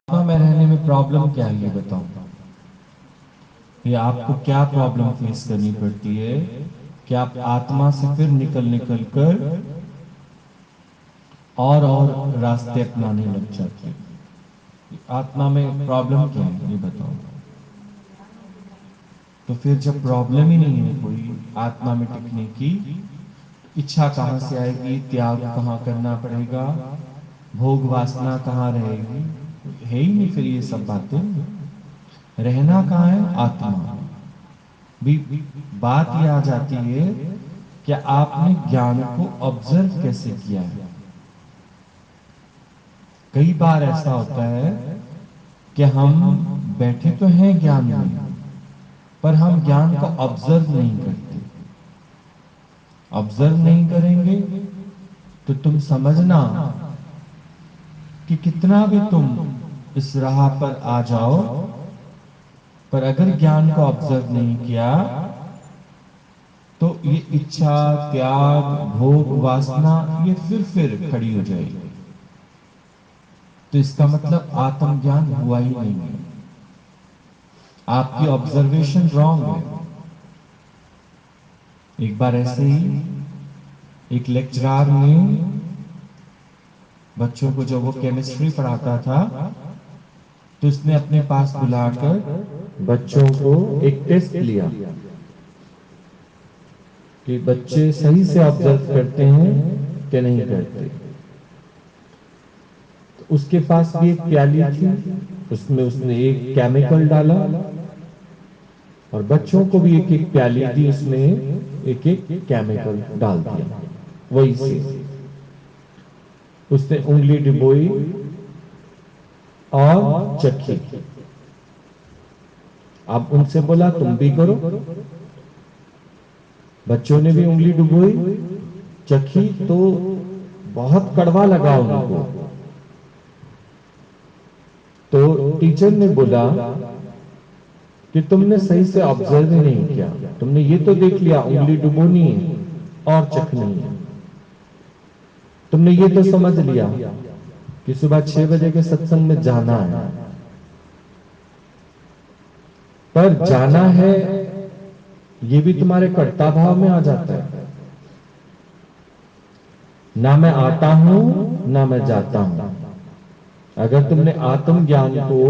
आत्मा में रहने में प्रॉब्लम क्या है ये बताओ। ये आपको क्या प्रॉब्लम फेस करनी पड़ती है कि आप आत्मा से फिर निकल निकल कर और रास्ते अपनाने लग जाते हैं। आत्मा में प्रॉब्लम क्या है ये बताओ। तो फिर जब प्रॉब्लम ही नहीं है कोई आत्मा में टिकने की, इच्छा कहाँ से आएगी, त्याग कहाँ करना पड़ेगा, भोग वासना कहाँ रहेगी, है ही नहीं फिर ये सब बातें। रहना कहाँ है, आत्मा भी। बात ये आ जाती है कि आपने ज्ञान को ऑब्जर्व कैसे किया है। कई बार ऐसा होता है कि हम बैठे तो हैं ज्ञान में, पर हम ज्ञान को ऑब्जर्व नहीं करते। ऑब्जर्व नहीं करेंगे तो तुम समझना कि कितना भी तुम इस राह पर आ जाओ, पर अगर ज्ञान को ऑब्जर्व नहीं किया तो ये इच्छा, त्याग, भोग, वासना ये फिर खड़ी हो जाएगी। तो इसका मतलब आत्मज्ञान हुआ ही नहीं है। आपकी ऑब्जर्वेशन रॉन्ग है। एक बार ऐसे ही एक लेक्चरर ने बच्चों को, जब वो केमिस्ट्री पढ़ाता था, तो उसने अपने पास बुलाकर बच्चों को एक टेस्ट लिया कि बच्चे सही से ऑब्जर्व करते हैं कि नहीं करते। तो उसके पास भी एक प्याली थी, उसमें उसने एक केमिकल डाला और बच्चों को भी एक एक प्याली दी, उसमें एक एक केमिकल डाल दिया। वही से उसने उंगली डुबोई और चखी। अब उनसे बोला तुम भी करो। बच्चों ने भी उंगली डुबोई, चखी, तो बहुत कड़वा लगा उनको। तो टीचर ने बोला कि तुमने सही से ऑब्जर्व ही नहीं किया। तुमने ये तो देख लिया उंगली डुबोनी है और चखनी है, तुमने ये तो समझ लिया कि सुबह 6 बजे के सत्संग में जाना है, पर जाना है ये भी तुम्हारे कर्ता भाव में आ जाता है। ना मैं आता हूं ना मैं जाता हूं। अगर तुमने आत्म ज्ञान को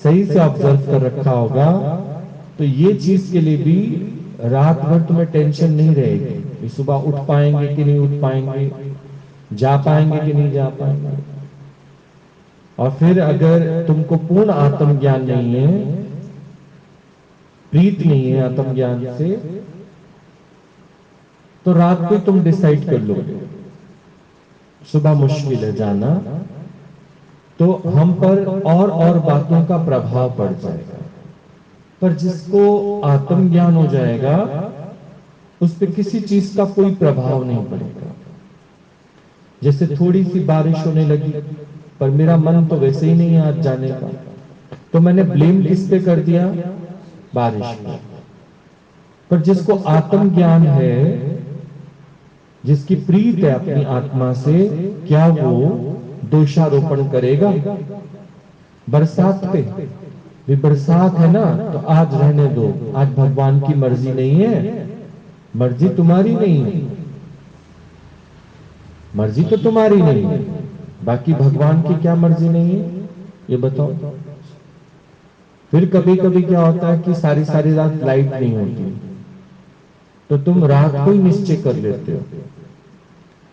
सही से ऑब्जर्व कर रखा होगा तो ये चीज के लिए भी रात भर तुम्हें टेंशन नहीं रहेगी कि सुबह उठ पाएंगे कि नहीं उठ पाएंगे, जा पाएंगे कि नहीं जा पाएंगे। और फिर अगर तुमको पूर्ण आत्म ज्ञान नहीं है, प्रीत नहीं है आत्म ज्ञान से, तो रात को तुम डिसाइड कर लोगे सुबह मुश्किल है जाना, तो हम पर और बातों का प्रभाव पड़ जाएगा। पर जिसको आत्मज्ञान हो जाएगा उस पर किसी चीज का कोई प्रभाव नहीं पड़ेगा। जैसे थोड़ी सी बारिश होने लगी, पर मेरा मन तो वैसे ही नहीं है आज जाने का, तो मैंने ब्लेम किस पे कर दिया, बारिश पे। पर जिसको आत्मज्ञान है, जिसकी प्रीत है अपनी आत्मा से, क्या वो दोषारोपण करेगा बरसात पे? भी बरसात है ना तो आज रहने दो, आज भगवान की मर्जी नहीं है, मर्जी तुम्हारी नहीं है, मर्जी तो तुम्हारी नहीं है, बाकी भगवान की क्या मर्जी नहीं है ये बताओ। फिर कभी कभी क्या होता है कि सारी सारी रात लाइट नहीं होती, तो तुम रात को ही निश्चय कर लेते हो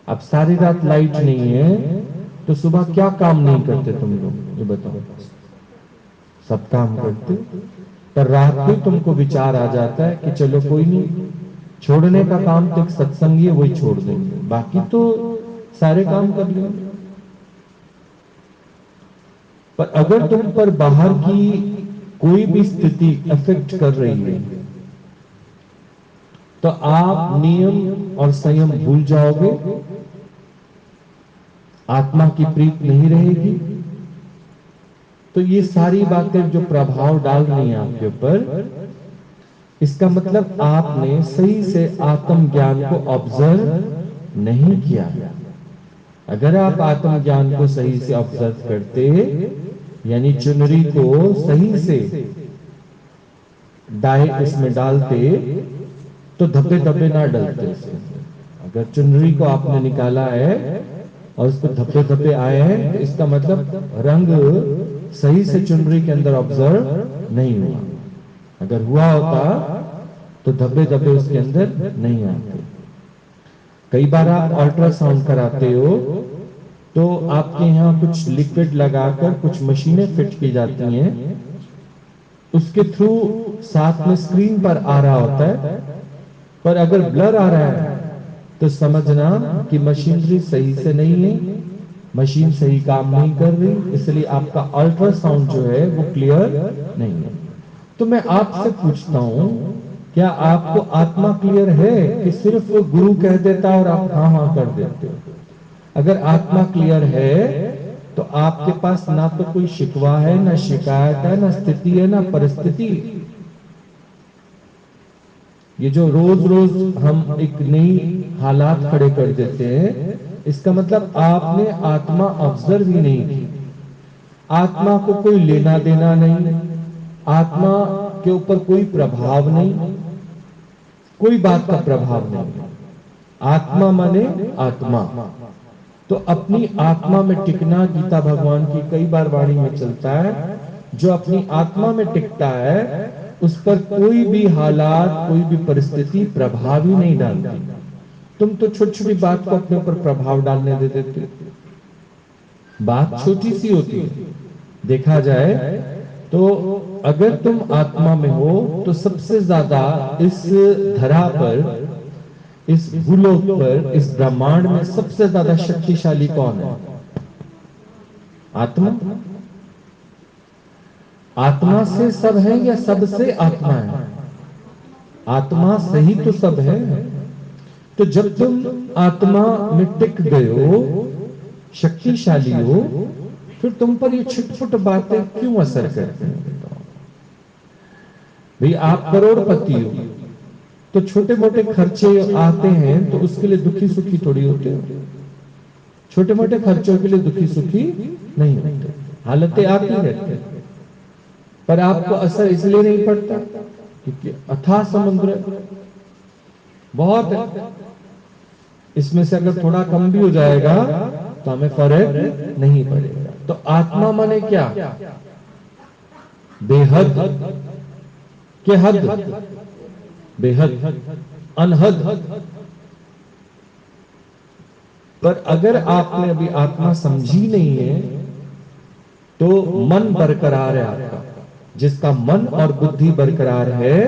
अब सारी रात लाइट नहीं है, तो सुबह क्या काम नहीं करते तुम लोग ये बताओ। सब काम करते, पर रात को ही तुमको विचार आ जाता है कि चलो कोई नहीं, छोड़ने का काम तो एक सत्संग ही वही छोड़ देंगे, बाकी तो सारे काम कर लेंगे। पर अगर तुम पर बाहर की कोई भी स्थिति अफेक्ट कर रही है, तो आप नियम और संयम भूल जाओगे, आत्मा की प्रीत नहीं रहेगी। तो ये सारी बातें जो प्रभाव डाल रही हैं आपके ऊपर, इसका मतलब आपने सही से आत्म ज्ञान को ऑब्जर्व नहीं किया। अगर आप आत्म ज्ञान को सही से ऑब्जर्व करते, यानी चुनरी को सही से डाई इसमें डालते तो धब्बे धब्बे ना डलते उसमें। अगर चुनरी को आपने निकाला है और उसको धब्बे धब्बे आए हैं तो इसका मतलब रंग सही से चुनरी के अंदर ऑब्जर्व नहीं हुआ। अगर हुआ होता तो धब्बे धब्बे उसके अंदर नहीं आते। कई बार आप अल्ट्रासाउंड कराते हो तो आपके यहाँ कुछ लिक्विड लगाकर कुछ मशीनें फिट की जाती हैं, उसके थ्रू साथ में स्क्रीन पर आ रहा होता है, पर अगर ब्लर आ रहा है तो समझना कि मशीनरी सही से नहीं है, मशीन सही काम नहीं कर रही, इसलिए आपका अल्ट्रासाउंड जो है वो क्लियर नहीं है। तो मैं आपसे पूछता हूं, क्या आपको आत्मा क्लियर है कि सिर्फ गुरु कह देता और आप हाँ हाँ कर देते हो? अगर आत्मा क्लियर है तो आपके पास ना तो कोई शिकवा है, ना शिकायत है, ना स्थिति है, ना परिस्थिति। ये जो रोज रोज हम एक नई हालात खड़े कर देते हैं, इसका मतलब आपने आत्मा ऑब्जर्व ही नहीं की। आत्मा को कोई लेना देना नहीं, आत्मा के ऊपर कोई प्रभाव नहीं, कोई बात का प्रभाव नहीं। आत्मा माने आत्मा। तो अपनी आत्मा में टिकना, गीता भगवान की कई बार वाणी में चलता है, जो अपनी आत्मा में टिकता है उस पर कोई भी हालात, कोई भी परिस्थिति प्रभाव ही नहीं डालती। तुम तो छोटी छोटी बात को अपने ऊपर प्रभाव डालने दे देते हो। बात छोटी सी होती है, देखा जाए तो अगर तुम आत्मा में हो तो सबसे ज्यादा इस धरा पर, इस भूलोक पर, इस ब्रह्मांड में सबसे ज्यादा शक्तिशाली कौन है? आत्मा। आत्मा से सब है या सब से आत्मा है? आत्मा से ही तो सब है। तो जब तुम आत्मा में टिक गए हो, शक्तिशाली हो, फिर तुम पर ये छुटपुट बातें क्यों असर करती हैं? भाई आप करोड़पति हो तो छोटे मोटे खर्चे आते हैं तो उसके लिए दुखी सुखी थोड़ी होते हो। छोटे मोटे खर्चों के लिए दुखी सुखी नहीं होते, हालतें आती रहती हैं, पर आपको असर इसलिए नहीं पड़ता क्योंकि अथाह समुद्र बहुत है। इसमें से अगर थोड़ा कम भी हो जाएगा तो हमें फर्क नहीं पड़ेगा। तो आत्मा माने क्या? बेहद के हद, बेहद, अनहद। पर अगर आपने अभी आत्मा समझी नहीं है तो मन बरकरार है आपका। जिसका मन और बुद्धि बरकरार है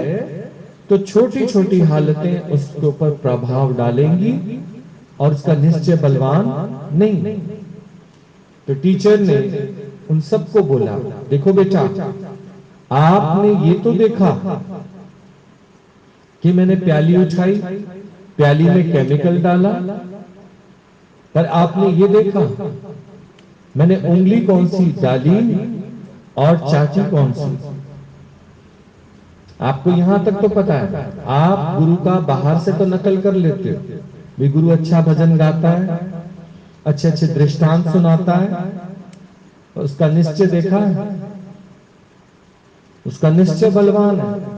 तो छोटी छोटी हालतें उसके ऊपर प्रभाव डालेंगी और उसका निश्चय बलवान नहीं। तो टीचर ने उन सबको बोला, देखो बेटा, आपने ये तो देखा कि मैंने प्याली उठाई, प्याली में केमिकल डाला, पर आपने ये देखा मैंने उंगली कौन सी डाली और चाची कौन सी? आपको यहां तक तो पता है। आप गुरु का बाहर से तो नकल कर लेते हो, भी गुरु अच्छा भजन गाता है, अच्छे अच्छे दृष्टांत सुनाता है, उसका निश्चय देखा है, उसका निश्चय बलवान है।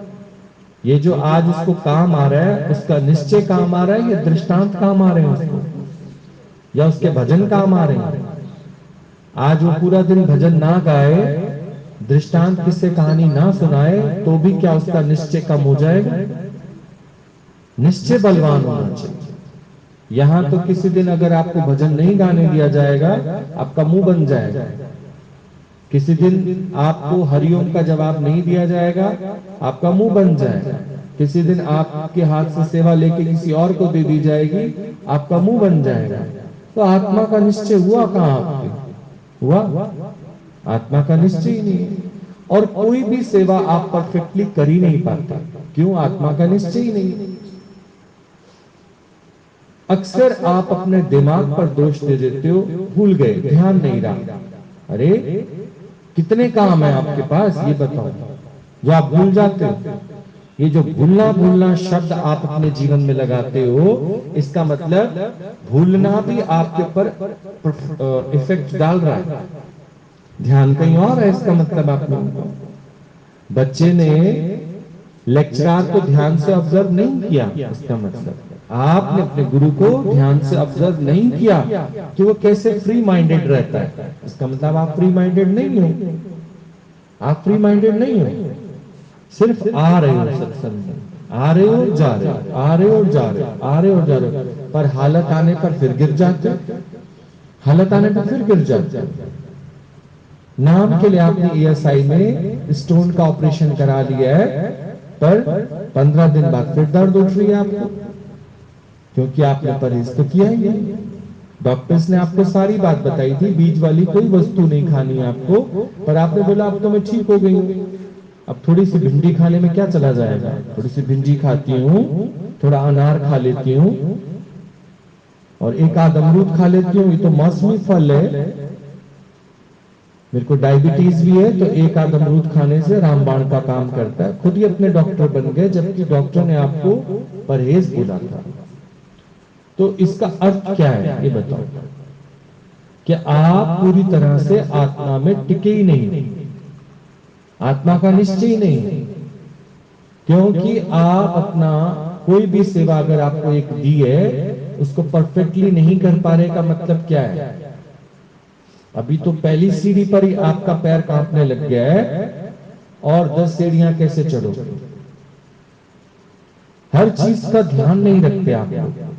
ये जो आज उसको काम आ रहा है उसका निश्चय काम आ रहा है, ये दृष्टांत काम आ रहे हैं उसको, या उसके भजन काम आ रहे हैं? आज वो पूरा दिन भजन ना गाए, दृष्टांत किससे कहानी ना सुनाए, तो भी क्या उसका निश्चय कम हो जाएगा? निश्चय बलवान होना चाहिए। यहां तो किसी दिन अगर आपको भजन नहीं गाने दिया जाएगा, आपका मुंह बन जाएगा। किसी दिन आपको हरिओम का जवाब नहीं दिया जाएगा, आपका मुंह बन जाएगा। किसी दिन आपके हाथ से सेवा लेके किसी और को दे दी जाएगी, आपका मुंह बन जाएगा। तो आत्मा का निश्चय हुआ कहां आपके? हुआ? आत्मा का निश्चय ही नहीं है। और कोई भी सेवा आप परफेक्टली कर ही नहीं पाता। क्यों? आत्मा का निश्चय ही नहीं। अक्सर आप अपने दिमाग पर दोष दे देते हो, भूल गए, ध्यान नहीं रहा। अरे कितने काम है आपके पास, ये बताओ, जो आप भूल जाते हो। ये जो भूलना भूलना शब्द आप अपने जीवन में लगाते हो, इसका मतलब भूलना भी आपके ऊपर इफेक्ट डाल रहा है। ध्यान कहीं और है, इसका मतलब आप लोगों को बच्चे ने लेक्चरर को ध्यान से ऑब्जर्व नहीं किया, इसका मतलब आपने अपने गुरु को ध्यान से ऑब्जर्व नहीं किया कि वो कैसे फ्री माइंडेड रहता है। इसका मतलब आप फ्री माइंडेड नहीं हो, आप फ्री माइंडेड नहीं हो। सिर्फ आ रहे हो सत्संग में, आ रहे हो जा रहे हो, आ रहे हो जा रहे हो, आ रहे हो जा रहे हो, पर हालत आने पर फिर गिर जाते हो, हालत आने पर फिर गिर जाते हो। नाम के लिए आपने ईएसआई में स्टोन का ऑपरेशन करा लिया है, पर 15 दिन बाद फिर दर्द उठ रही है आपको, क्योंकि आपने परहेज तो किया ही नहीं। डॉक्टर्स ने आपको सारी बात बताई थी, बीज वाली कोई वस्तु नहीं खानी है आपको, पर आपने बोला अब तो मैं ठीक हो गई हूँ, अब थोड़ी सी भिंडी खाने में क्या चला जाएगा, थोड़ी सी भिंडी खाती हूँ, थोड़ा अनार खा लेती हूँ और एक आध अमरूद खा लेती हूँ, ये तो मौसमी फल है, मेरे को डायबिटीज भी है, तो एक आध अमरूद खाने से रामबाण का काम करता है। खुद ही अपने डॉक्टर बन गए, जबकि डॉक्टर ने आपको परहेज बोला था। तो इसका अर्थ क्या है ये बताओ, कि आप पूरी तरह से आत्मा में टिके ही नहीं, आत्मा का निश्चय ही नहीं, क्योंकि आप अपना कोई भी सेवा अगर आपको एक दी है उसको परफेक्टली नहीं कर पा रहे का मतलब क्या है। अभी तो पहली सीढ़ी पर ही आपका पैर कांपने लग गया है, और 10 सीढ़ियां कैसे चढ़ोगे। हर चीज का ध्यान नहीं रखते आप लोग।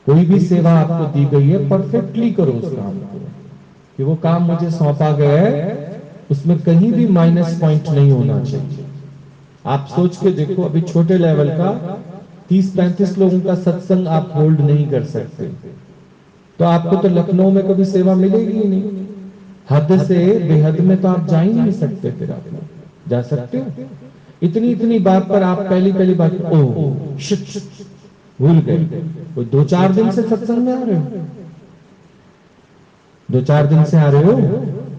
कोई भी सेवा आपको दी गई है परफेक्टली करो उस काम को, कि वो काम मुझे सौंपा गया है उसमें कहीं भी माइनस पॉइंट नहीं होना चाहिए। आप सोच के देखो, अभी छोटे लेवल का 30-35 लोगों का सत्संग आप होल्ड नहीं कर सकते, तो आपको तो लखनऊ में कभी सेवा मिलेगी ही नहीं। हद से बेहद में तो आप जा ही नहीं सकते, फिर आप जा सकते हो। इतनी इतनी बात पर आप पहली पहली बात ओ शिट भूल गए। वो 2-4 दिन से सत्संग में आ रहे हो, 2-4 दिन से आ रहे हो,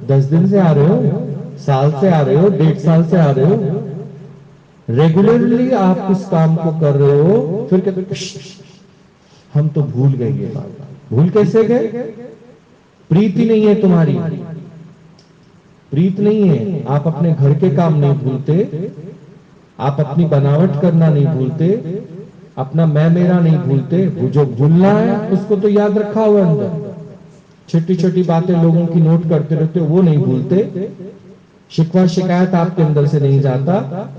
10 दिन से आ रहे हो, साल से आ रहे हो, 1.5 साल से आ रहे हो, रेगुलरली आप उस काम को कर रहे हो, फिर कहते हम तो भूल गए ये बात। भूल कैसे गए? प्रीति नहीं है तुम्हारी, प्रीत नहीं है। आप अपने घर के काम नहीं भूलते, आप अपनी बनावट करना नहीं भूलते, अपना मैं मेरा नहीं भूलते। वो जो भूलना है उसको तो याद रखा हुआ अंदर, छोटी छोटी बातें लोगों की नोट करते रहते हो, वो नहीं भूलते। शिकवा शिकायत आपके अंदर से नहीं जाता।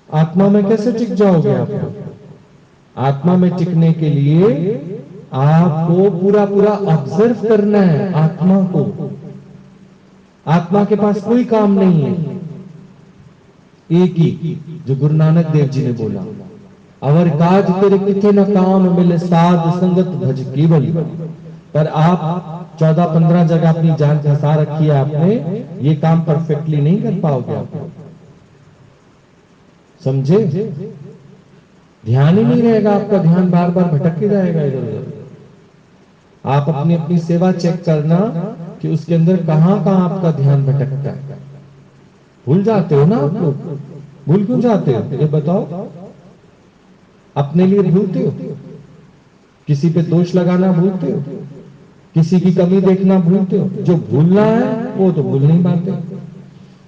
आत्मा में कैसे टिक जाओगे आप? आत्मा में टिकने के लिए आपको पूरा पूरा ऑब्जर्व करना है आत्मा को। आत्मा के पास कोई काम नहीं है, एक ही, जो गुरु नानक देव जी ने बोला, अवर काज तेरे किथे न काम मिले, साध संगत भज केवल। पर आप 14-15 जगह अपनी जान फंसा रखी है आपने, ये काम परफेक्टली नहीं कर पाओगे आप, समझे? ध्यान ही नहीं रहेगा आपका, ध्यान बार बार भटक के जाएगा इधर उधर। आप अपनी अपनी सेवा चेक करना कि उसके अंदर कहां कहां आपका ध्यान भटकता है। भूल जाते हो ना आप लोग, भूल क्यों जाते हो ये बताओ? अपने लिए भूलते हो, किसी पे दोष लगाना भूलते हो, किसी की कमी देखना भूलते हो। जो भूलना है वो तो भूल नहीं पाते।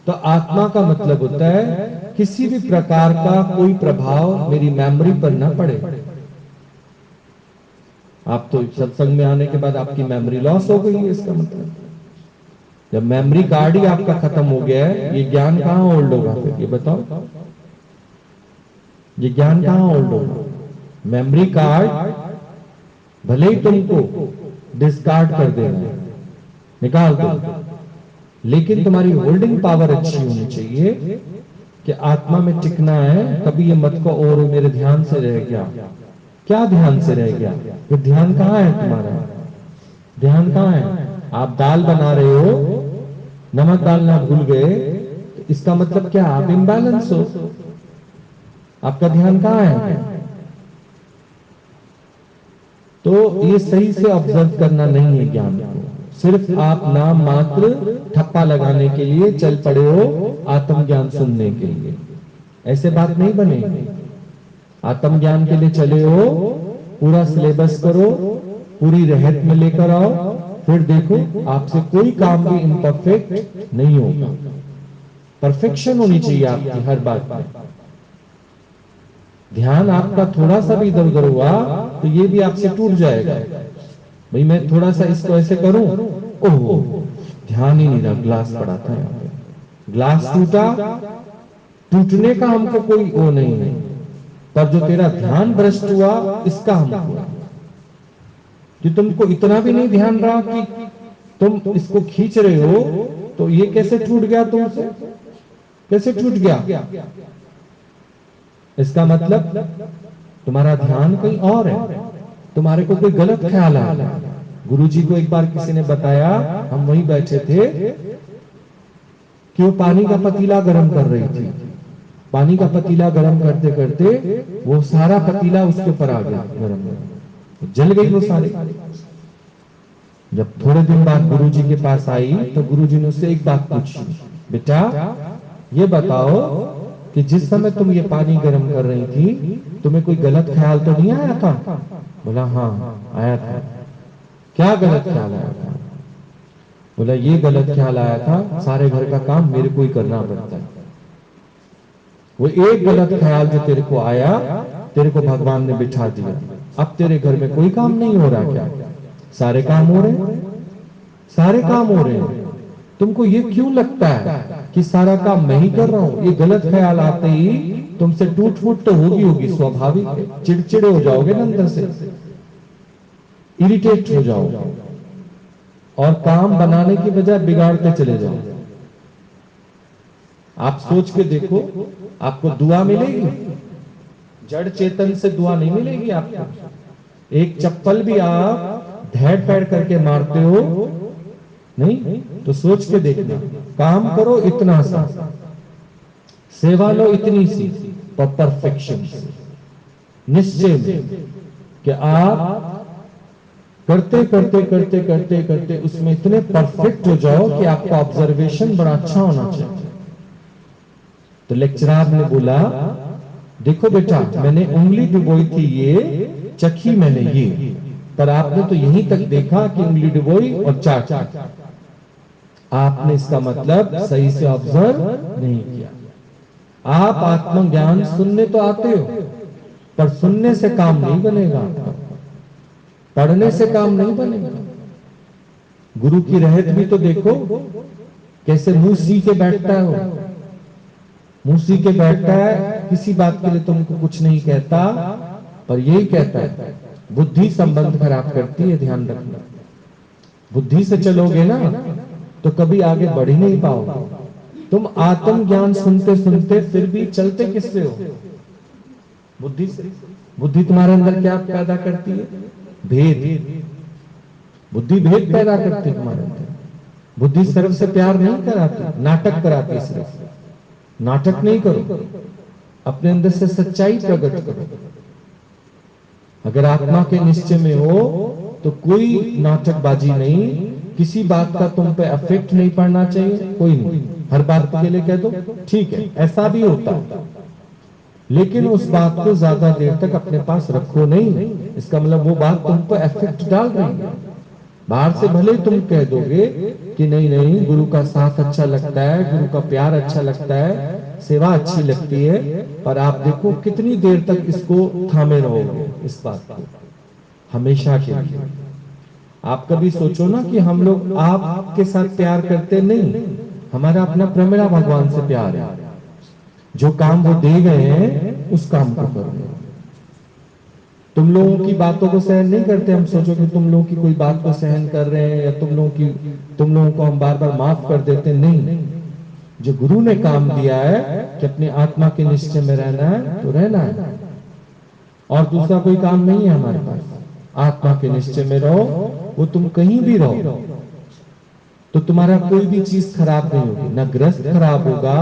तो आत्मा का मतलब होता है किसी भी प्रकार का कोई प्रभाव मेरी मेमोरी पर ना पड़े। आप तो सत्संग में आने के बाद आपकी मेमोरी लॉस हो गई है, इसका मतलब जब मेमोरी कार्ड ही आपका खत्म हो गया है, ये ज्ञान कहां होल्ड होगा फिर ये बताओ? ये ज्ञान कहां होल्ड होगा? मेमोरी कार्ड भले ही तुमको डिस्कार्ड कर देना, निकाल दो, लेकिन तुम्हारी होल्डिंग पावर अच्छी होनी चाहिए कि आत्मा में टिकना है। कभी ये मत को और मेरे ध्यान से रह गया, क्या ध्यान से रह गया? तो ध्यान कहाँ है तुम्हारा? ध्यान कहाँ है? आप दाल बना रहे हो, नमक डालना भूल गए, तो इसका मतलब क्या? आप इम्बैलेंस हो, आपका ध्यान कहाँ है? तो ये सही से ऑब्जर्व करना नहीं है ज्ञान को, सिर्फ आप नाम मात्र ठप्पा लगाने के लिए चल पड़े हो आत्मज्ञान सुनने के लिए। ऐसे बात नहीं बनेगी। आत्मज्ञान के लिए चले हो, पूरा सिलेबस करो, पूरी रहत में लेकर आओ, फिर देखो आपसे कोई काम भी इम्परफेक्ट नहीं होगा। परफेक्शन होनी चाहिए आपकी हर बात में। ध्यान आपका थोड़ा सा भी इधर उधर हुआ तो ये भी आपसे टूट जाएगा। भाई मैं थोड़ा सा इसको ऐसे करूं, ओहो ध्यान ही नहीं रहा, ग्लास पड़ा था यहाँ पे, ग्लास टूटा, टूटने का हमको कोई वो नहीं है, पर जो तेरा ध्यान भ्रष्ट हुआ इसका हमको है। कि तुमको इतना भी नहीं ध्यान रहा कि तुम इसको खींच रहे हो, तो ये कैसे टूट गया तुमसे, कैसे टूट गया? इसका मतलब तुम्हारा ध्यान कहीं और है, तुम्हारे को कोई गलत ख्याल आ रहा है। गुरुजी को एक बार किसी ने बताया, हम वहीं बैठे थे, कि वो पानी का पतीला गर्म कर रही थी। पानी का पतीला गर्म करते करते वो सारा पतीला उसके ऊपर आ गया, गर्म जल गई वो सारी। जब थोड़े दिन बाद गुरुजी के पास आई तो गुरुजी ने उससे एक बात पूछी, बेटा ये बताओ कि जिस समय तुम ये पानी गर्म कर रही थी तुम्हें कोई गलत ख्याल तो नहीं आया था? बोला हाँ आया था। क्या गलत ख्याल आया था? बोला ये गलत ख्याल आया था सारे घर का काम मेरे को ही करना पड़ता है। वो एक गलत ख्याल जो तेरे को आया, तेरे को भगवान ने बिठा दिया। अब तेरे घर में कोई काम नहीं हो रहा क्या? सारे काम हो रहे हैं, सारे काम हो रहे हैं। तुमको ये क्यों लगता है कि सारा काम मैं ही कर रहा हूं? ये गलत ख्याल आते ही तुमसे टूट फूट तो होगी, स्वाभाविक है। चिड़चिड़े हो जाओगे ना अंदर से, इरिटेट हो जाओगे और काम बनाने की बजाय बिगाड़ते चले जाओ। आप सोच के देखो, आपको दुआ मिलेगी? जड़ चेतन से दुआ नहीं मिलेगी आपको। एक चप्पल भी आप धैड़ पैड़ करके मारते हो नहीं, तो सोच के देखना, काम करो इतना सा, सेवा लो इतनी सी, पर परफेक्शन से, निश्चय में कि आप करते करते करते करते करते उसमें इतने परफेक्ट हो जाओ कि आपका ऑब्जर्वेशन बड़ा अच्छा होना चाहिए। तो लेक्चरर ने बोला, देखो बेटा मैंने उंगली डुबोई थी, ये चखी मैंने ये, पर आपने तो यहीं तक देखा कि उंगली डुबोई और चाटा, आपने इसका मतलब सही से ऑब्जर्व नहीं किया। आप आत्मज्ञान सुनने तो आते हो, पर सुनने से काम नहीं बनेगा आपका, पढ़ने से काम नहीं बनेगा। गुरु की रहत भी तो देखो, कैसे मुंह सी के बैठता है वो, मुंह सी के बैठता है, किसी बात के लिए तुमको कुछ नहीं कहता, पर यही कहता है बुद्धि संबंध खराब करती है, ध्यान रखना। बुद्धि से चलोगे ना तो कभी आगे बढ़ ही नहीं पाओगे। तुम आत्मज्ञान सुनते सुनते फिर भी चलते किससे हो? बुद्धि से। बुद्धि तुम्हारे अंदर क्या पैदा करती है? भेद। बुद्धि भेद पैदा करती है तुम्हारे अंदर। बुद्धि सिर्फ से प्यार नहीं कराती, नाटक कराती है। सिर्फ नाटक नहीं करो, अपने अंदर से सच्चाई प्रकट करो। अगर आत्मा के निश्चय में हो तो कोई नाटकबाजी नहीं, किसी बात का तुम पे अफेक्ट नहीं पड़ना चाहिए, कोई नहीं। हर बात के लिए कह दो ठीक है, ऐसा भी होता है, लेकिन उस बात को ज्यादा देर तक अपने पास रखो नहीं। इसका मतलब वो बात तुम पर इफेक्ट डाल रही है। बाहर से भले तुम कह दोगे कि नहीं नहीं गुरु का साथ अच्छा लगता है, गुरु का प्यार अच्छा लगता है, सेवा अच्छी लगती है, पर आप देखो कितनी देर तक इसको थामे रहोगे, इस बात को हमेशा के लिए। आप कभी सोचो ना कि हम लोग आपके साथ प्यार करते नहीं, हमारा अपना प्रमेला भगवान से प्यार है। जो काम वो दे गए हैं उस काम को करो। तुम लोगों की बातों को सहन नहीं करते, हम सोचो कि तुम लोगों की कोई बात को सहन कर रहे हैं या तुम लोगों को हम बार बार माफ कर देते, नहीं। जो गुरु ने काम दिया है कि अपनी आत्मा के निश्चय में रहना है तो रहना है, और दूसरा कोई काम नहीं है हमारे पास। आत्मा के निश्चय में रहो, वो तुम कहीं भी रहो तो तुम्हारा कोई भी चीज खराब नहीं होगी, ना गृहस्थ खराब होगा,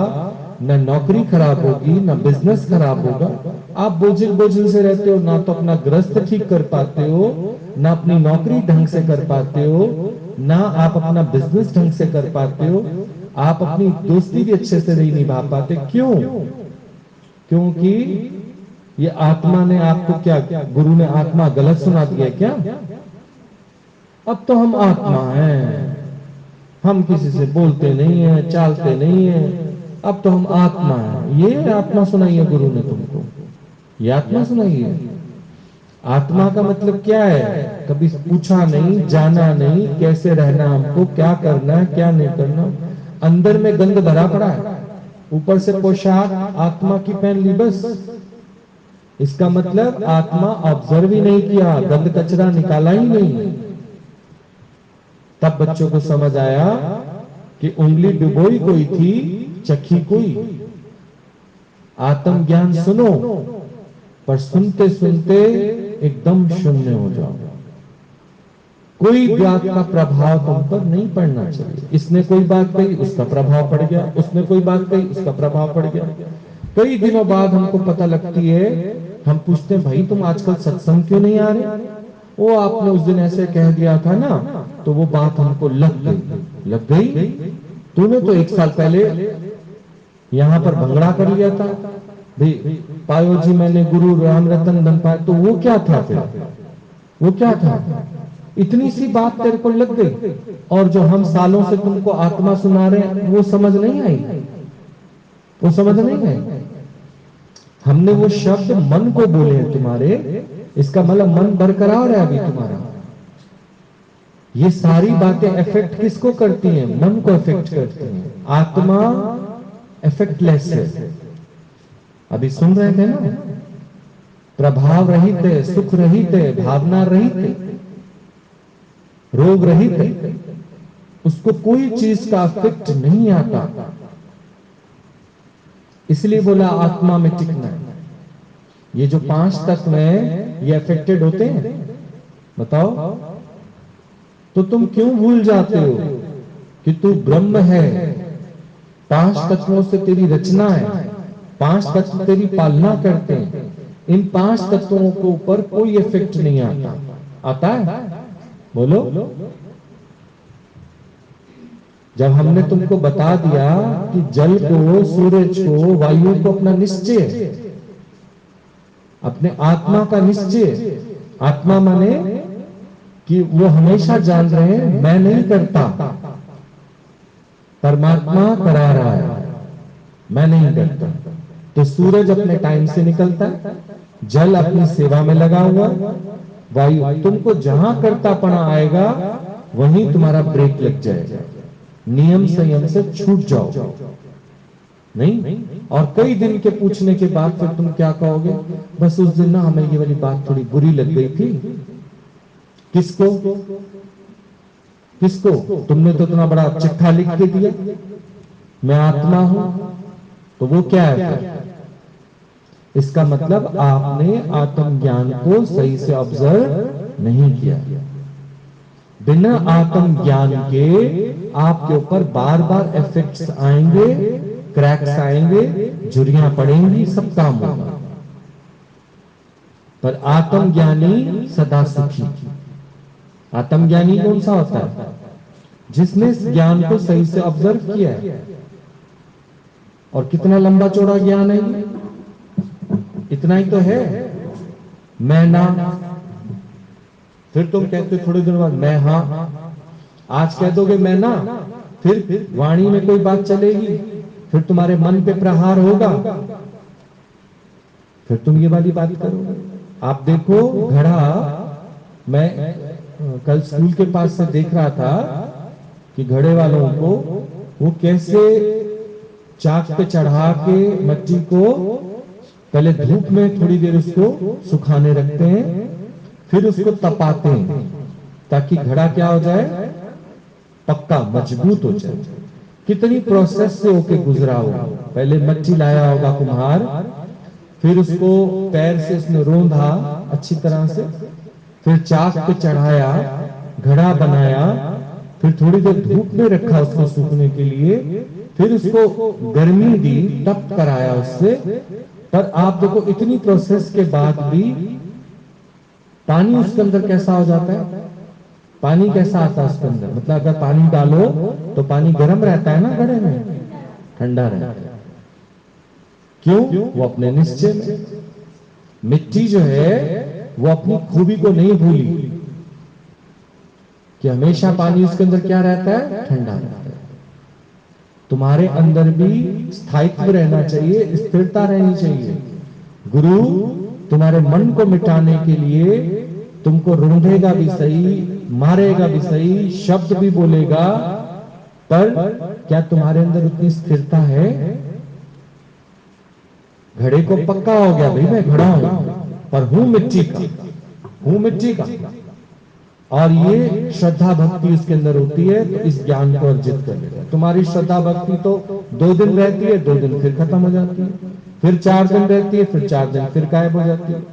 ना नौकरी खराब होगी, ना बिजनेस खराब होगा। आप बोझिल बोझिल से रहते हो, ना तो अपना गृहस्थ ठीक कर पाते हो, ना अपनी नौकरी ढंग से कर पाते हो, ना आप अपना बिजनेस ढंग से कर पाते हो, आप अपनी दोस्ती भी अच्छे से नहीं निभा पाते। क्यों? क्योंकि ये आत्मा ने आपको क्या, गुरु ने आत्मा गलत सुना दिया क्या? अब तो हम आत्मा हैं, हम किसी से बोलते नहीं है, चालते नहीं है, अब तो हम आत्मा हैं। ये आत्मा सुनाई है गुरु ने तुमको, ये आत्मा सुनाई है। आत्मा का मतलब क्या है? कभी पूछा नहीं, जाना नहीं, कैसे रहना हमको, क्या करना है, क्या नहीं करना। अंदर में गंद भरा पड़ा है, ऊपर से पोशाक आत्मा की पहन ली बस। इसका मतलब आत्मा ऑब्जर्व ही नहीं किया, गंद कचरा निकाला ही नहीं। तब बच्चों को समझ आया कि उंगली डुबोई कोई थी, चखी कोई। आत्म ज्ञान सुनो, पर सुनते सुनते एकदम शून्य हो जाओ। कोई बात का प्रभाव तुम पर नहीं पड़ना चाहिए। इसने कोई बात कही, उसका प्रभाव पड़ गया, उसने कोई बात कही, उसका प्रभाव पड़ गया। कई दिनों बाद हमको पता लगती है, हम पूछते हैं भाई तुम आजकल सत्संग क्यों नहीं आ रहे? वो आपने उस दिन ऐसे कह दिया था ना, तो वो बात हमको लग गई। लग गई? तूने तो 1 साल पहले यहां पर भंगड़ा कर लिया था भाई, पायो जी मैंने गुरु राम रतन धन पाया। तो वो क्या था फिर? वो क्या था? इतनी सी बात तेरे को लग गई, और जो हम सालों से तुमको आत्मा सुना रहे हैं वो समझ नहीं आई, वो समझ नहीं आई। हमने वो शब्द मन को बोले हैं तुम्हारे, इसका मतलब मन बरकरार है अभी तुम्हारा। ये सारी बातें इफेक्ट किसको करती हैं? मन को इफेक्ट करती हैं। आत्मा इफेक्टलेस है। अभी सुन रहे थे ना, प्रभाव रहित है, सुख रहित है, भावना रहित है, रोग रहित है। उसको कोई चीज का इफेक्ट नहीं आता। इसलिए बोला आत्मा में टिकना है। ये जो 5 तत्व हैं, ये अफेक्टेड होते हैं? बताओ। तो तुम क्यों भूल जाते हो कि तू ब्रह्म है? 5 तत्वों से तेरी रचना है, 5 तत्व तेरी पालना करते हैं। इन 5 तत्वों के ऊपर कोई इफेक्ट नहीं आता। आता है? बोलो। जब हमने तुमको बता दिया कि जल को, सूरज को, वायु को अपना निश्चय, अपने आत्मा का निश्चय। आत्मा माने कि वो हमेशा जान रहे हैं मैं नहीं करता, परमात्मा करा रहा है, मैं नहीं करता। तो सूरज अपने टाइम से निकलता है, जल अपनी सेवा में लगा हुआ, वायु, तुमको जहां करतापना आएगा वहीं तुम्हारा ब्रेक लग जाएगा। नियम संयम से छूट जाओ नहीं। और कई दिन के पूछने के बाद फिर तुम क्या कहोगे? बस उस दिन ना हमें ये वाली बात थोड़ी बुरी लग गई थी। किसको? किसको? तुमने तो इतना बड़ा चिट्ठा लिख के दिया, मैं आत्मा हूं। तो वो क्या है फिर? इसका मतलब आपने आत्म ज्ञान को सही से ऑब्जर्व नहीं किया। बिना आत्म ज्ञान के आपके ऊपर बार बार इफेक्ट्स आएंगे, क्रैक्स आएंगे, झुर्रियां पड़ेंगी, सब काम होगा। पर आत्मज्ञानी सदा सुखी। आत्मज्ञानी कौन सा होता है? जिसने इस ज्ञान को सही से ऑब्जर्व किया है। और कितना लंबा चौड़ा ज्ञान है ये? इतना ही तो है। मैं ना, फिर तुम कहते थोड़ी देर बाद मैं हाँ। आज कह दोगे मैं ना, फिर वाणी में कोई बात चलेगी, फिर तुम्हारे मन पे प्रहार होगा, फिर तुम ये वाली बात करोगे। आप देखो घड़ा, मैं कल स्कूल के पास से देख रहा था कि घड़े वालों को वो कैसे चाक पे चढ़ा के मट्टी को पहले धूप में थोड़ी देर उसको सुखाने रखते हैं, फिर उसको तपाते हैं ताकि घड़ा क्या हो जाए? पक्का मजबूत हो जाए। कितनी प्रोसेस से होके गुजरा होगा। पहले मट्टी लाया होगा कुम्हार, फिर उसको पैर से उसने रोंधा अच्छी तरह से, फिर चाक पे चढ़ाया, घड़ा बनाया, फिर थोड़ी देर धूप में रखा उसको सूखने के लिए, फिर उसको गर्मी दी, तप कराया उससे। पर आप देखो इतनी प्रोसेस के बाद भी पानी उसके अंदर कैसा हो जाता है? पानी कैसा आता है उसके अंदर? मतलब अगर पानी डालो तो पानी गर्म रहता है ना घड़े में, ठंडा रहता है। क्यों? वो अपने निश्चय में। मिट्टी जो है वो अपनी खूबी को नहीं भूली। कि हमेशा पानी उसके अंदर क्या रहता है, ठंडा रहता है। तुम्हारे अंदर भी स्थायित्व रहना चाहिए, स्थिरता रहनी चाहिए। गुरु तुम्हारे मन को मिटाने के लिए तुमको रूंधेगा भी सही, मारेगा भी सही, शब्द भी बोलेगा, पर क्या तुम्हारे अंदर उतनी स्थिरता है? घड़े को पक्का हो गया, भाई मैं घड़ा हूं, पर हूं मिट्टी का, हूं मिट्टी का। और ये श्रद्धा भक्ति उसके अंदर होती है, तो इस ज्ञान को अर्जित कर लेगा। तुम्हारी श्रद्धा भक्ति तो 2 दिन रहती है, 2 दिन फिर खत्म हो जाती है, फिर 4 दिन रहती है, फिर 4 दिन फिर गायब हो जाती है।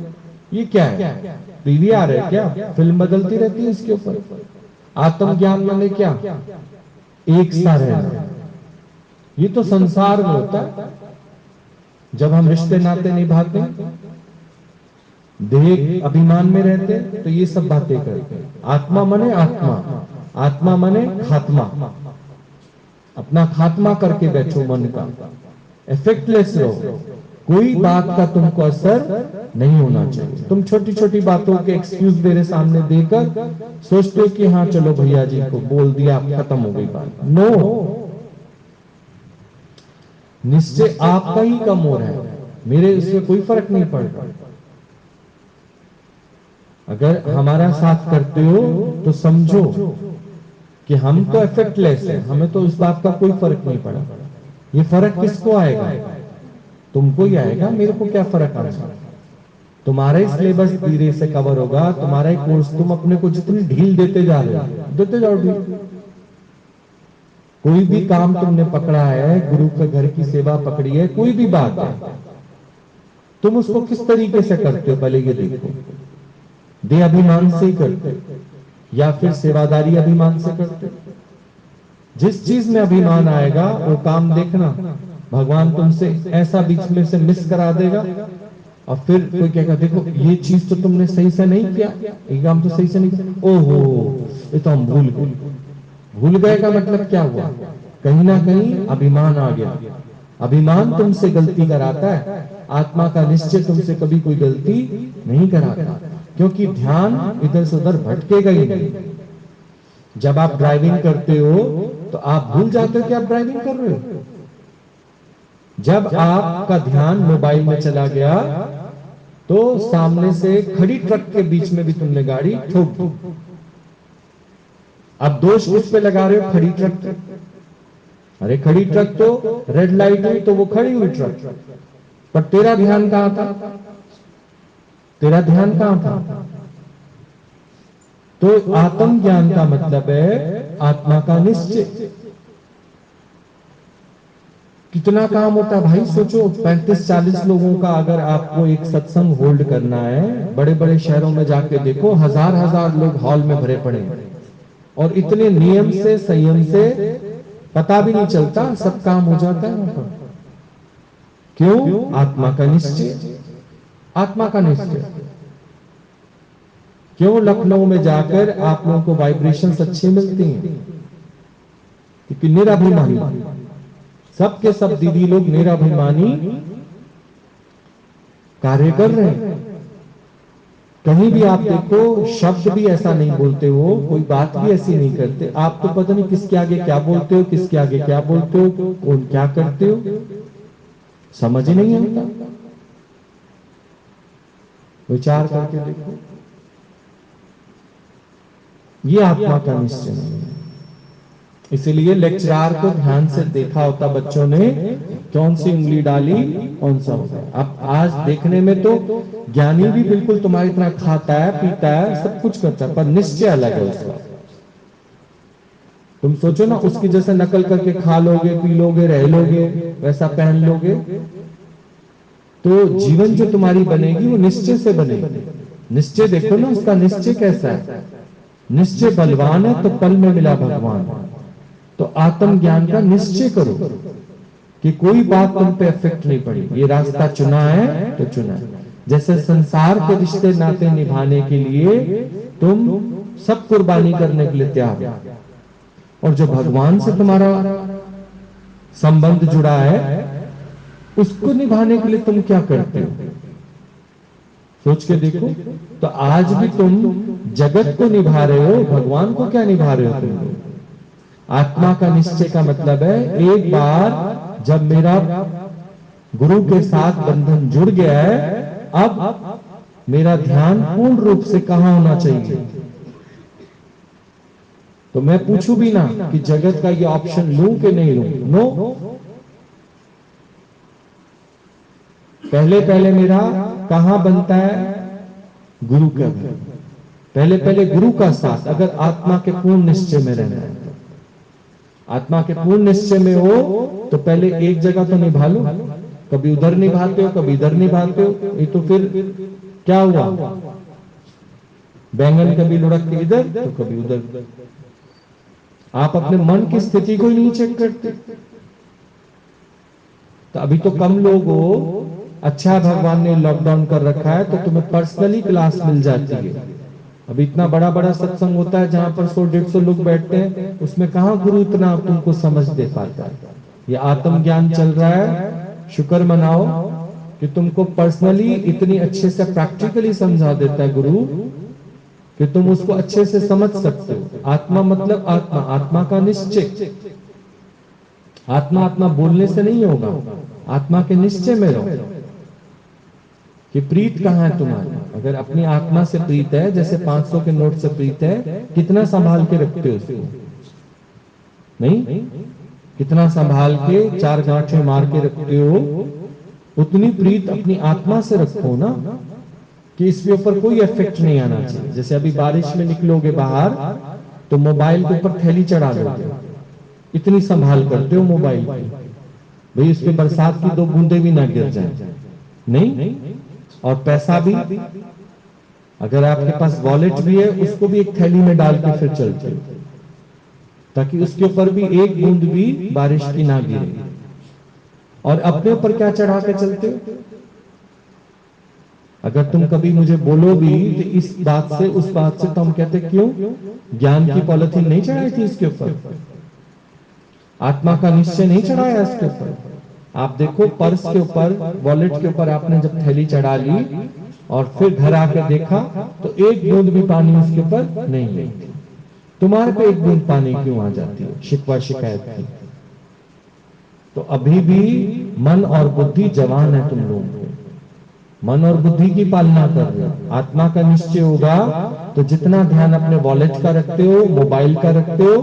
ये क्या है? पीवीआर है क्या? फिल्म बदलती रहती है इसके ऊपर। आत्मज्ञान माने क्या? एक सा रहना। ये तो संसार में होता है, जब हम रिश्ते नाते निभाते, देह अभिमान में रहते, तो ये सब बातें करते। आत्मा मने आत्मा, आत्मा मने खात्मा। अपना खात्मा करके बैठो मन का, इफेक्टलेस रहो, कोई बात का तुमको असर नहीं होना चाहिए। तुम छोटी छोटी बातों के एक्सक्यूज मेरे सामने देकर सोचते हो कि हाँ चलो भैया जी को बोल दिया, खत्म हो गई बात। नो, निश्चय आपका ही कम हो रहा है, मेरे इससे कोई फर्क नहीं पड़ रहा। अगर हमारा साथ करते हो तो समझो कि हम तो इफेक्टलेस हैं, हमें तो उस बात का कोई फर्क नहीं पड़ा। ये फर्क किसको आएगा? तुमको ही आएगा, मेरे को क्या फर्क आएगा? तुम्हारा ही सिलेबस धीरे से कवर होगा, तुम्हारा ही कोर्स, तुम अपने को जितनी ढील देते जा रहे हो, देते जाओ ढील। कोई भी काम तुमने पकड़ा है, गुरु के घर की सेवा पकड़ी है, कोई भी बात है, तुम उसको किस तरीके से करते हो पहले ये देखो। देह अभिमान से ही करते या फिर सेवादारी अभिमान से करते? जिस चीज में अभिमान आएगा वो काम देखना, भगवान तुमसे ऐसा बीच में से मिस करा देगा, और फिर कोई कहेगा देखो ये चीज तो तुमने सही से नहीं किया, ये काम तो सही से नहीं किया, ओहो ये तो हम भूल गए। भूल गए का मतलब क्या हुआ? कहीं ना कहीं अभिमान आ गया। अभिमान तुमसे गलती कराता है, आत्मा का निश्चय तुमसे कभी कोई गलती नहीं कराता, क्योंकि ध्यान इधर से उधर भटकेगा ही नहीं। जब आप ड्राइविंग करते हो तो आप भूल जाते हो कि आप ड्राइविंग कर रहे हो। जब आपका ध्यान मोबाइल में चला गया तो सामने से खड़ी ट्रक के बीच में भी तुमने गाड़ी ठोक दी। अब दोष किस पे लगा रहे हो? खड़ी ट्रक। अरे खड़ी ट्रक तो रेड लाइट हुई तो वो खड़ी हुई ट्रक, पर तेरा ध्यान कहां था? तेरा ध्यान कहां था? तो आत्म ज्ञान का मतलब है आत्मा का निश्चय। कितना काम होता है भाई, सोचो 35-40 लोगों का अगर आपको एक सत्संग होल्ड करना है, बड़े बड़े शहरों में जाके देखो, हजार हजार लोग हॉल में भरे पड़े हैं, और इतने नियम से संयम से पता भी नहीं चलता, सब काम हो जाता है वहां पर। क्यों? आत्मा का निश्चय, आत्मा का निश्चय। क्यों लखनऊ में जाकर आप लोगों को वाइब्रेशंस अच्छी मिलती हैं? क्योंकि निराभिमानी, सबके सब दीदी लोग निराभिमानी कार्य कर रहे हैं। कहीं भी आप देखो, शब्द भी ऐसा नहीं बोलते हो, कोई बात भी ऐसी नहीं करते, आप तो पता नहीं किसके आगे क्या बोलते हो, किसके आगे क्या बोलते हो, कौन क्या करते हो, समझ ही नहीं आता। विचार करके देखो, ये आत्मा का निश्चय नहीं है। इसीलिए लेक्चरार को ध्यान से देखा होता बच्चों ने, कौन सी उंगली डाली, कौन सा होता। अब आज देखने में तो ज्ञानी भी बिल्कुल तुम्हारी तरह खाता है, पीता है, सब कुछ करता है, पर निश्चय अलग है उसका। तुम सोचो ना, उसकी जैसे नकल करके खा लोगे, पी लोगे, रह लोगे, वैसा पहन लोगे, तो जीवन जो तुम्हारी बनेगी वो निश्चय से बनेगी। निश्चय देखो ना उसका निश्चय कैसा है। निश्चय बलवान है तो पल में मिला भगवान। तो आत्म ज्ञान का निश्चय करो कि कोई बात तुम पे इफेक्ट नहीं पड़ी, ये रास्ता चुना है तो चुना है। जैसे संसार के रिश्ते नाते निभाने के लिए तुम सब कुर्बानी करने के लिए तैयार हो, और जो भगवान से तुम्हारा संबंध जुड़ा है उसको निभाने के लिए तुम क्या करते हो? सोच के देखो। तो आज भी तुम जगत को निभा रहे हो, भगवान को क्या निभा रहे हो तुम लोग? आत्मा का निश्चय का मतलब है एक बार जब मेरा गुरु के साथ बंधन जुड़ गया है, अब मेरा ध्यान पूर्ण रूप से कहां होना चाहिए। तो मैं पूछूं भी ना कि जगत का ये ऑप्शन लूं कि नहीं लूं, नो। पहले पहले मेरा कहां बनता है? गुरु का घर। पहले पहले गुरु का साथ, अगर आत्मा के पूर्ण निश्चय में रहना है, आत्मा के पूर्ण निश्चय में हो तो पहले एक जगह तो निभा लो। कभी उधर निभाते हो, कभी इधर निभाते हो, ये तो फिर क्या हुआ? बैंगन कभी लुढ़क के इधर तो कभी उधर। आप अपने मन की स्थिति को ही नहीं चेक करते। तो अभी तो कम लोग हो, अच्छा भगवान ने लॉकडाउन कर रखा है तो तुम्हें पर्सनली क्लास मिल जाती है। अभी इतना बड़ा बड़ा सत्संग होता है जहां पर 100-150 लोग बैठते हैं, उसमें कहां गुरु इतना तुमको समझ दे पाता है। ये आत्मज्ञान चल रहा है, शुक्र मनाओ कि तुमको पर्सनली इतनी अच्छे से प्रैक्टिकली समझा देता है गुरु कि तुम उसको अच्छे से समझ सकते हो। आत्मा मतलब आत्मा, आत्मा का निश्चय। आत्मा आत्मा बोलने से नहीं होगा, आत्मा के निश्चय में रहो कि प्रीत कहाँ है तुम्हारी। अगर अपनी आत्मा से प्रीत है, जैसे 500 के नोट से प्रीत है, कितना संभाल के रखते हो उसको? नहीं, कितना संभाल के चार गांठें मार के रखते हो, उतनी प्रीत अपनी आत्मा से रखो ना कि इसके ऊपर कोई इफेक्ट नहीं आना चाहिए। जैसे अभी बारिश में निकलोगे बाहर तो मोबाइल के ऊपर थैली चढ़ा लोगे, इतनी संभाल करते हो मोबाइल की, भाई उस पे बरसात की 2 बूंदे भी ना गिर जाए। नहीं, और पैसा भी अगर आपके पास वॉलेट भी है, उसको भी एक थैली में डाल के फिर चलते हो, ताकि उसके ऊपर भी एक बूंद भी बारिश की ना गिरे। और अपने ऊपर क्या चढ़ा के चलते हो? अगर तुम कभी मुझे बोलो भी तो इस बात से उस बात से तो हम कहते क्यों? ज्ञान की पॉलिथीन नहीं चढ़ाई थी इसके ऊपर, आत्मा का निश्चय नहीं चढ़ाया इसके ऊपर। आप देखो पर्स के ऊपर, वॉलेट के ऊपर आपने जब थैली चढ़ा ली और फिर घर आकर देखा तो एक बूंद भी पानी उसके ऊपर नहीं है। तुम्हारे पे एक बूंद पानी क्यों आ जाती है? शिकवा शिकायत की। तो अभी भी मन और बुद्धि जवान है तुम लोगों को, मन और बुद्धि की पालना कर रहे हो। आत्मा का निश्चय होगा तो जितना ध्यान अपने वॉलेट का रखते हो, मोबाइल का रखते हो,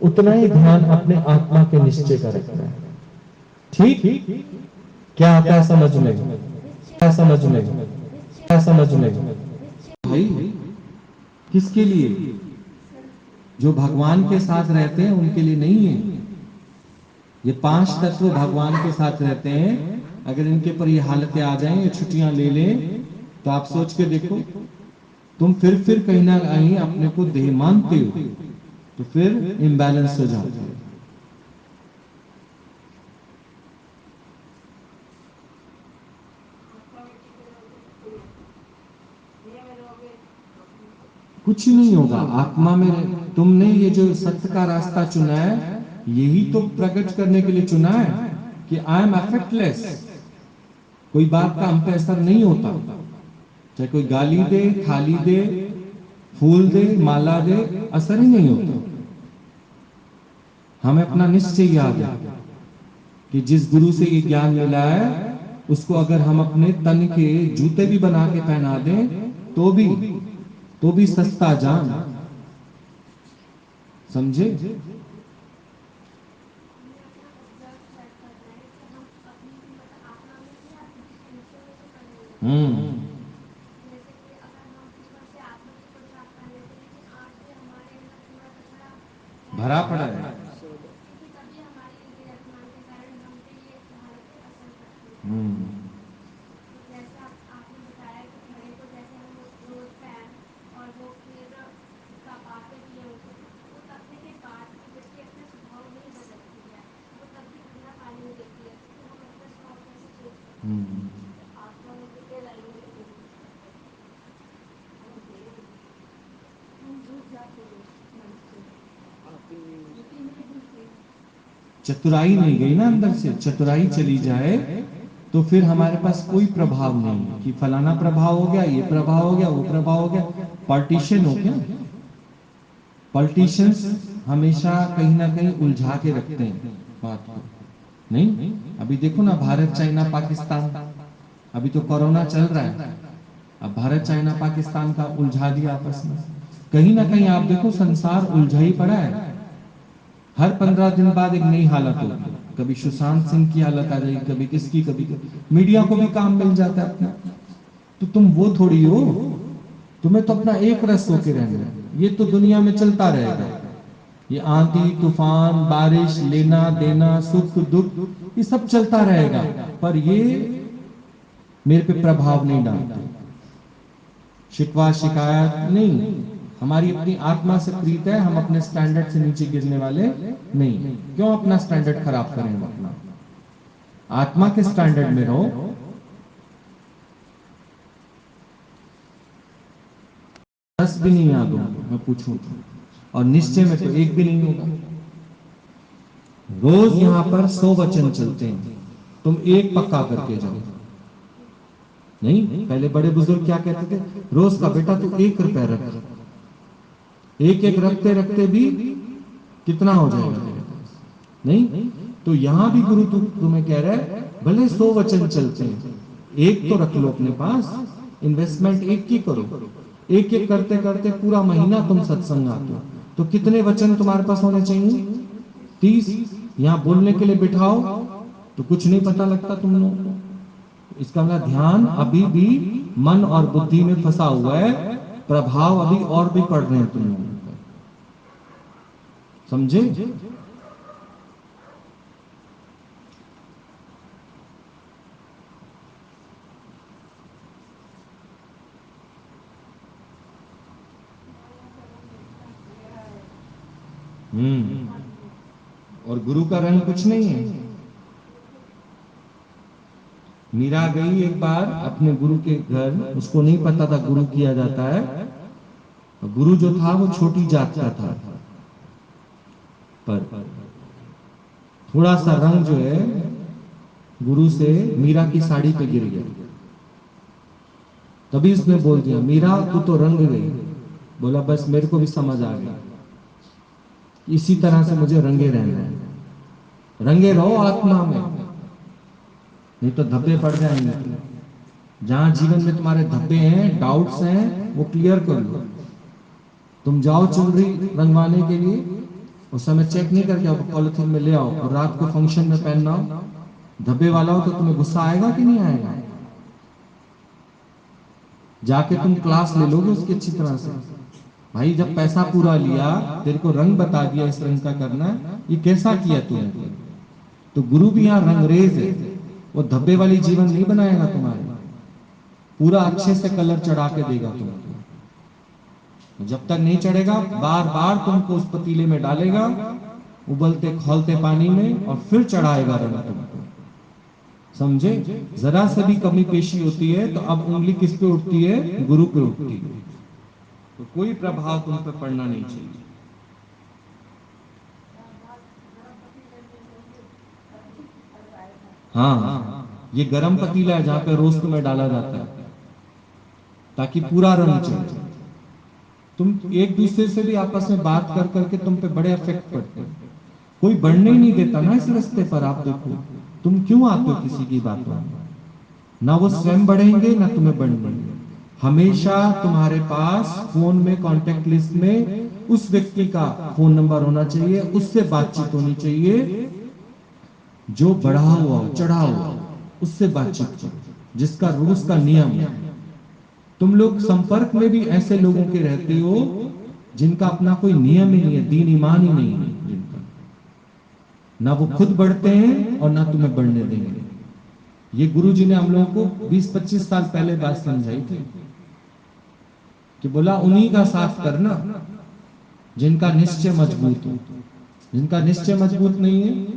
उतना ही ध्यान अपने आत्मा के निश्चय का रखना है। ठीक? क्या आता है समझ में? क्या समझ में? क्या समझ में? भाई किसके लिए? जो भगवान के साथ रहते हैं उनके लिए नहीं है। ये 5 तत्व भगवान के साथ रहते हैं, अगर इनके पर ये हालतें आ जाएं, ये छुट्टियां ले लें, तो आप सोच के देखो, तुम फिर कहीं ना कहीं अपने को देह मानते हो, तो फिर इम्बैलेंस हो जाता है। कुछ नहीं होगा आत्मा में। तुमने ये जो सत्य का रास्ता चुना है, यही तो प्रकट करने के लिए चुना है कि आई एम एफेक्टलेस। कोई बात का हम पे असर नहीं होता, चाहे कोई गाली दे, थाली दे, फूल दे, माला दे, असर ही नहीं होता। हमें अपना निश्चय याद है कि जिस गुरु से ये ज्ञान मिला है, उसको अगर हम अपने तन के जूते भी बना के पहना दें तो भी सस्ता जान। समझे? भरा पड़ा है। चतुराई नहीं गई ना अंदर से, चतुराई चली जाए तो फिर हमारे पास कोई प्रभाव नहीं है कि फलाना प्रभाव हो गया, ये प्रभाव हो गया, वो प्रभाव हो गया। पार्टीशन हो गया। पॉलिटिशियंस हमेशा कहीं ना कहीं उलझा के रखते हैं बात को। नहीं, अभी देखो ना, भारत चाइना पाकिस्तान, अभी तो कोरोना चल रहा है, अब भारत चाइना पाकिस्तान का उलझा दिया आपस में। कहीं ना कहीं आप देखो संसार उलझा ही पड़ा है। हर 15 दिन बाद एक नई हालत होगी, कभी सुशांत सिंह की हालत आ जाएगी, कभी किसकी, कभी मीडिया को भी काम मिल जाता है अपना। तो तुम वो थोड़ी हो, तुम्हें तो अपना एक रस होके रहना है। ये तो दुनिया में चलता रहेगा, ये आंधी तूफान बारिश लेना देना सुख दुख ये सब चलता रहेगा, पर ये मेरे पे प्रभाव नहीं डालते। शिकवा शिकायत नहीं, हमारी अपनी आत्मा से प्रीत है, हम अपने स्टैंडर्ड से नीचे गिरने वाले नहीं। क्यों अपना स्टैंडर्ड खराब करें हम अपना? आत्मा के स्टैंडर्ड में रहो। दस भी नहीं याद होगा मैं पूछूं तो, और निश्चय में तो एक भी नहीं होगा। रोज यहां पर 100 वचन चलते हैं, तुम एक पक्का करके जाओ। नहीं, पहले बड़े बुजुर्ग क्या कहते थे, रोज का बेटा तू 1 रुपया रख, एक एक रखते रखते भी कितना हो जाएगा तेरे पास? नहीं, तो यहां भी गुरु तुम्हें कह रहा है, भले 100 वचन चलते हैं, एक तो रख लो अपने पास, इन्वेस्टमेंट एक की करो। एक एक करते करते पूरा महीना तुम सत्संग आते हो, तो कितने वचन तुम्हारे पास होने चाहिए? 30। यहाँ बोलने के लिए बिठाओ तो कुछ नहीं पता लगता तुम लोगों को। इसका मतलब ध्यान अभी भी मन और बुद्धि में फंसा हुआ है, प्रभाव अभी और भी पड़ रहे हैं तुम लोगों पर। समझे? और गुरु का रंग कुछ नहीं है। मीरा गई एक बार अपने गुरु के घर, उसको नहीं पता था गुरु किया जाता है। गुरु जो था वो छोटी जात का था, पर थोड़ा सा रंग जो है गुरु से मीरा की साड़ी पे गिर गया। तभी उसने बोल दिया, मीरा तू तो रंग गई। बोला बस मेरे को भी समझ आ गया, इसी तरह से मुझे रंगे रहना है। रंगे रहो आत्मा में, नहीं तो धब्बे पड़ जाएंगे। जहां जीवन में तुम्हारे धब्बे हैं, डाउट्स हैं, वो क्लियर कर लो। तुम जाओ चुनरी रंगवाने के लिए, उस समय चेक नहीं करके आओ, पॉलिथीन में ले आओ और रात को फंक्शन में पहनना हो, धब्बे वाला हो तो तुम्हें गुस्सा आएगा कि नहीं आएगा? जाके तुम क्लास ले लोगे उसकी अच्छी तरह से। भाई जब पैसा पूरा लिया, तेरे को रंग बता दिया इस रंग का करना, ये कैसा किया तूने? तो गुरु भी यहाँ रंगरेज है, वो धब्बे वाली जीवन नहीं बनाएगा तुम्हारे, पूरा अच्छे से कलर चढ़ा के देगा तुमको। जब तक नहीं चढ़ेगा, बार बार तुमको उस पतीले में डालेगा, उबलते खौलते पानी में, और फिर चढ़ाएगा रंग तुमको। समझे? जरा से भी कमी पेशी होती है तो अब उंगली किस पे उठती है? गुरु पे उठती है। तो कोई प्रभाव तुम पे पड़ना नहीं चाहिए। हाँ, ये गरम पतीला है जहां पे रोस्ट में डाला जाता है ताकि पूरा रंग चढ़े। तुम एक दूसरे से भी आपस में बात कर करके तुम पे बड़े इफेक्ट पड़ते हैं। कोई बढ़ने ही नहीं देता ना इस रास्ते पर। आप देखो तुम क्यों आते हो किसी की बातों में, ना वो स्वयं बढ़ेंगे ना तुम्हें बढ़ने देंगे। हमेशा तुम्हारे पास फोन में कांटेक्ट लिस्ट में उस व्यक्ति का फोन नंबर होना चाहिए, उससे बातचीत होनी चाहिए जो बढ़ा हुआ हो, चढ़ा हुआ, उससे बातचीत करो, जिसका रूल्स का नियम है। तुम लोग संपर्क में भी ऐसे लोगों के रहते हो जिनका अपना कोई नियम ही नहीं है, दीन ईमान ही नहीं है जिनका, ना वो खुद बढ़ते हैं और ना तुम्हें बढ़ने देंगे। ये गुरु जी ने हम लोगों को 20-25 साल पहले बात समझाई थी कि बोला उन्हीं का साथ करना जिनका निश्चय मजबूत हो। जिनका निश्चय मजबूत नहीं है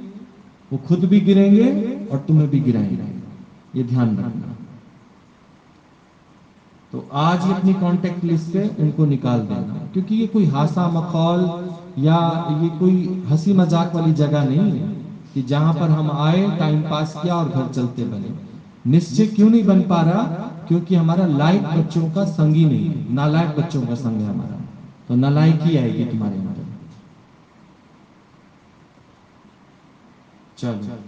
वो खुद भी गिरेंगे और तुम्हें भी गिराएंगे, ये ध्यान रखना। तो आज ही अपनी कांटेक्ट लिस्ट से उनको निकाल देना, क्योंकि ये कोई हासा मखौल या ये कोई हंसी मजाक वाली जगह नहीं है कि जहां पर हम आए, टाइम पास किया और घर चलते बने। निश्चय क्यों नहीं बन पा रहा? क्योंकि हमारा लायक बच्चों का संगी नहीं है, नालायक बच्चों का संग है हमारा। तो नालायकी आएगी तुम्हारे अंदर। चलो